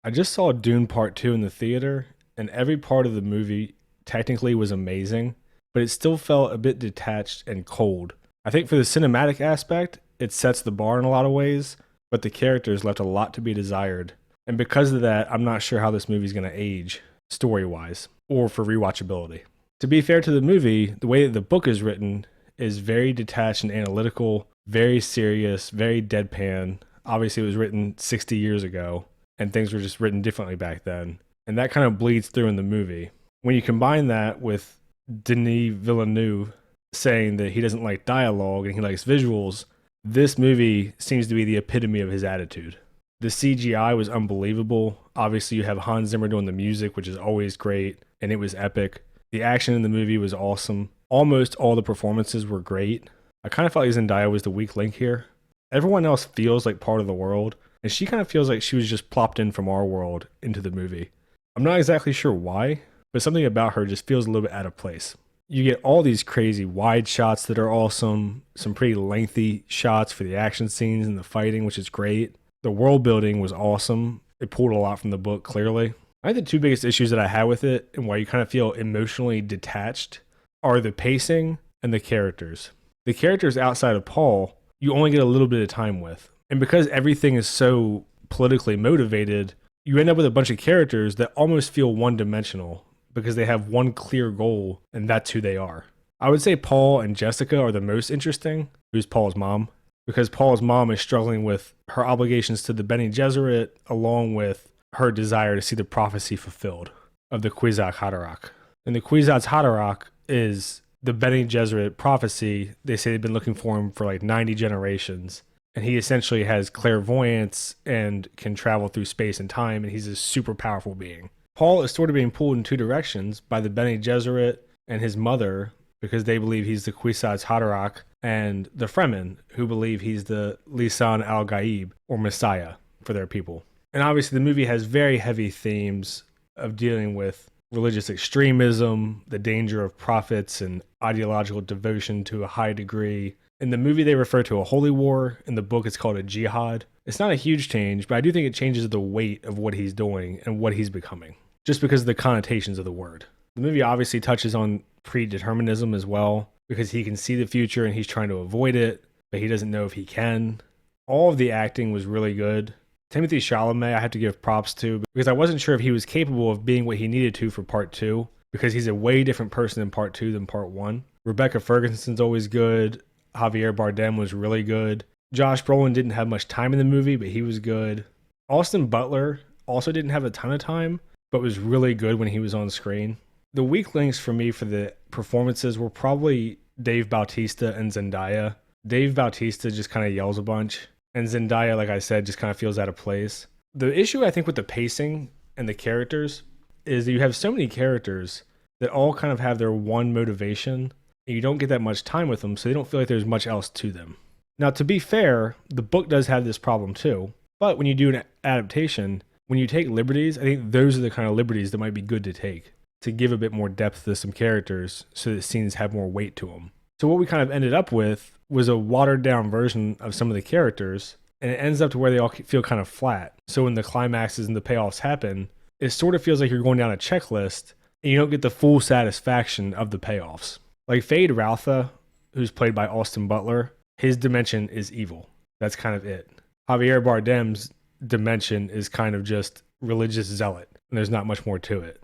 I just saw Dune Part 2 in the theater, and every part of the movie technically was amazing, but it still felt a bit detached and cold. I think for the cinematic aspect, it sets the bar in a lot of ways, but the characters left a lot to be desired. And because of that, I'm not sure how this movie's going to age, story wise, or for rewatchability. To be fair to the movie, the way that the book is written is very detached and analytical, very serious, very deadpan. Obviously, it was written 60 years ago, and things were just written differently back then. And that kind of bleeds through in the movie. When you combine that with Denis Villeneuve saying that he doesn't like dialogue and he likes visuals, this movie seems to be the epitome of his attitude. The CGI was unbelievable. Obviously, you have Hans Zimmer doing the music, which is always great, and it was epic. The action in the movie was awesome. Almost all the performances were great. I kind of felt like Zendaya was the weak link here. Everyone else feels like part of the world, and she kind of feels like she was just plopped in from our world into the movie. I'm not exactly sure why, but something about her just feels a little bit out of place. You get all these crazy wide shots that are awesome, some pretty lengthy shots for the action scenes and the fighting, which is great. The world building was awesome. It pulled a lot from the book, clearly. I think the two biggest issues that I had with it and why you kind of feel emotionally detached are the pacing and the characters. The characters outside of Paul, you only get a little bit of time with. And because everything is so politically motivated, you end up with a bunch of characters that almost feel one dimensional because they have one clear goal, and that's who they are. I would say Paul and Jessica are the most interesting, who's Paul's mom, because Paul's mom is struggling with her obligations to the Bene Gesserit along with her desire to see the prophecy fulfilled of the Kwisatz Haderach. And the Kwisatz Haderach is the Bene Gesserit prophecy. They say they've been looking for him for like 90 generations. And he essentially has clairvoyance and can travel through space and time, and he's a super powerful being. Paul is sort of being pulled in two directions by the Bene Gesserit and his mother, because they believe he's the Kwisatz Haderach, and the Fremen, who believe he's the Lisan al-Gaib, or Messiah, for their people. And obviously the movie has very heavy themes of dealing with religious extremism, the danger of prophets, and ideological devotion to a high degree. In the movie, they refer to a holy war. In the book, it's called a jihad. It's not a huge change, but I do think it changes the weight of what he's doing and what he's becoming, just because of the connotations of the word. The movie obviously touches on predeterminism as well, because he can see the future and he's trying to avoid it, but he doesn't know if he can. All of the acting was really good. Timothy Chalamet, I have to give props to, because I wasn't sure if he was capable of being what he needed to for part two, because he's a way different person in part two than part one. Rebecca Ferguson's always good. Javier Bardem was really good. Josh Brolin didn't have much time in the movie, but he was good. Austin Butler also didn't have a ton of time, but was really good when he was on screen. The weak links for me for the performances were probably Dave Bautista and Zendaya. Dave Bautista just kind of yells a bunch, and Zendaya, like I said, just kind of feels out of place. The issue, I think, with the pacing and the characters is that you have so many characters that all kind of have their one motivation, and you don't get that much time with them, so they don't feel like there's much else to them. Now, to be fair, the book does have this problem too, but when you do an adaptation, when you take liberties, I think those are the kind of liberties that might be good to take, to give a bit more depth to some characters so that scenes have more weight to them. So what we kind of ended up with was a watered down version of some of the characters, and it ends up to where they all feel kind of flat. So when the climaxes and the payoffs happen, it sort of feels like you're going down a checklist, and you don't get the full satisfaction of the payoffs. Like Fade Routha, who's played by Austin Butler, his dimension is evil. That's kind of it. Javier Bardem's dimension is kind of just religious zealot, and there's not much more to it.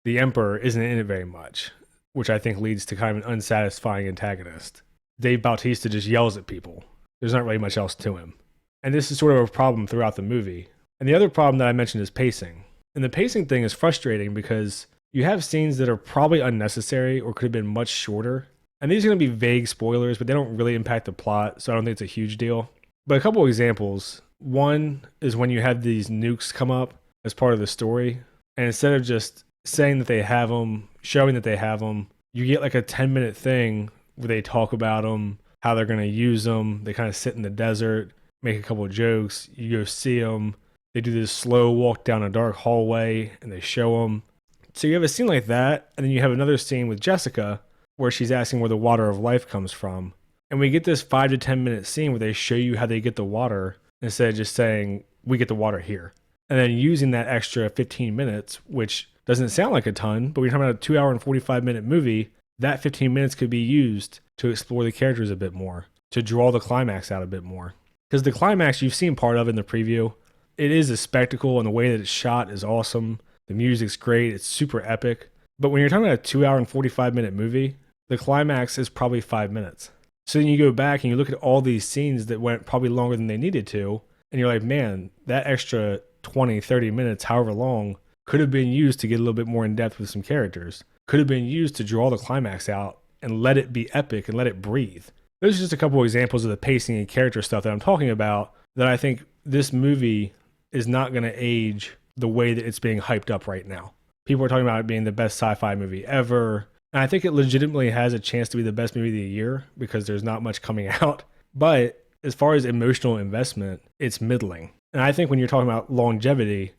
The Emperor isn't in it very much, which I think leads to kind of an unsatisfying antagonist. Dave Bautista just yells at people. There's not really much else to him. And this is sort of a problem throughout the movie. And the other problem that I mentioned is pacing. And the pacing thing is frustrating because you have scenes that are probably unnecessary or could have been much shorter. And these are going to be vague spoilers, but they don't really impact the plot, so I don't think it's a huge deal. But a couple of examples. One is when you have these nukes come up as part of the story, and instead of just saying that they have them, showing that they have them, you get like a 10-minute thing where they talk about them, how they're going to use them. They kind of sit in the desert, make a couple of jokes. You go see them. They do this slow walk down a dark hallway, and they show them. So you have a scene like that, and then you have another scene with Jessica where she's asking where the water of life comes from. And we get this 5 to 10 minute scene where they show you how they get the water instead of just saying, we get the water here. and then using that extra 15 minutes, which doesn't sound like a ton, but we're talking about a 2 hour and 45-minute movie, that 15 minutes could be used to explore the characters a bit more, to draw the climax out a bit more. Because the climax you've seen part of in the preview, it is a spectacle, and the way that it's shot is awesome. The music's great, it's super epic. But when you're talking about a 2 hour and 45-minute movie, the climax is probably 5 minutes. So then you go back and you look at all these scenes that went probably longer than they needed to, and you're like, man, that extra 20, 30 minutes, however long, could have been used to get a little bit more in depth with some characters. Could have been used to draw the climax out and let it be epic and let it breathe. Those are just a couple of examples of the pacing and character stuff that I'm talking about that I think this movie is not going to age the way that it's being hyped up right now. People are talking about it being the best sci-fi movie ever. And I think it legitimately has a chance to be the best movie of the year because there's not much coming out. But as far as emotional investment, it's middling. And I think when you're talking about longevity,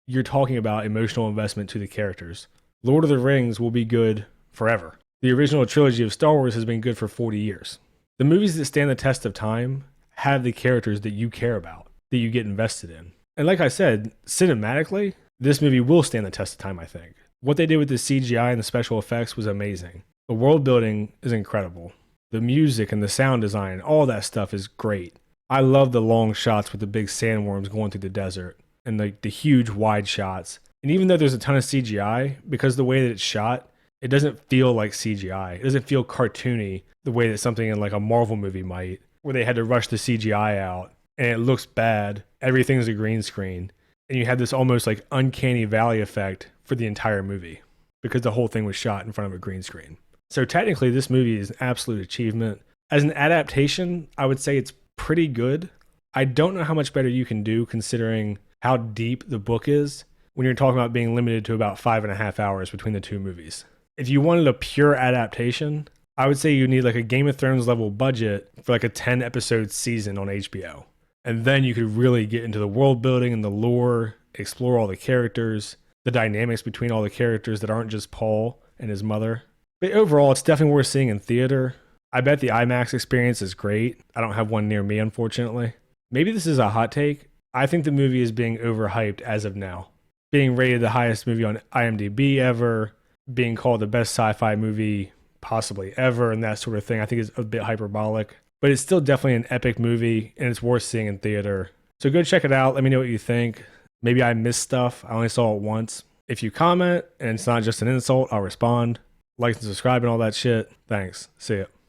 you're talking about emotional investment to the characters. Lord of the Rings will be good forever. The original trilogy of Star Wars has been good for 40 years. The movies that stand the test of time have the characters that you care about, that you get invested in. And like I said, cinematically, this movie will stand the test of time, I think. What they did with the CGI and the special effects was amazing. The world building is incredible. The music and the sound design, all that stuff is great. I love the long shots with the big sandworms going through the desert and the huge wide shots. And even though there's a ton of CGI, because the way that it's shot, it doesn't feel like CGI. It doesn't feel cartoony the way that something in like a Marvel movie might, where they had to rush the CGI out and it looks bad. Everything's a green screen. And you have this almost like uncanny valley effect for the entire movie because the whole thing was shot in front of a green screen. So technically, this movie is an absolute achievement. As an adaptation, I would say it's pretty good. I don't know how much better you can do considering how deep the book is when you're talking about being limited to about 5.5 hours between the two movies. If you wanted a pure adaptation, I would say you need like a Game of Thrones level budget for like a 10 episode season on HBO. And then you could really get into the world building and the lore, explore all the characters, the dynamics between all the characters that aren't just Paul and his mother. But overall, it's definitely worth seeing in theater. I bet the IMAX experience is great. I don't have one near me, unfortunately. Maybe this is a hot take. I think the movie is being overhyped as of now. Being rated the highest movie on IMDb ever, being called the best sci-fi movie possibly ever, and that sort of thing, I think is a bit hyperbolic. But it's still definitely an epic movie, and it's worth seeing in theater. So go check it out. Let me know what you think. Maybe I missed stuff. I only saw it once. If you comment, and it's not just an insult, I'll respond. Like and subscribe and all that shit. Thanks. See ya.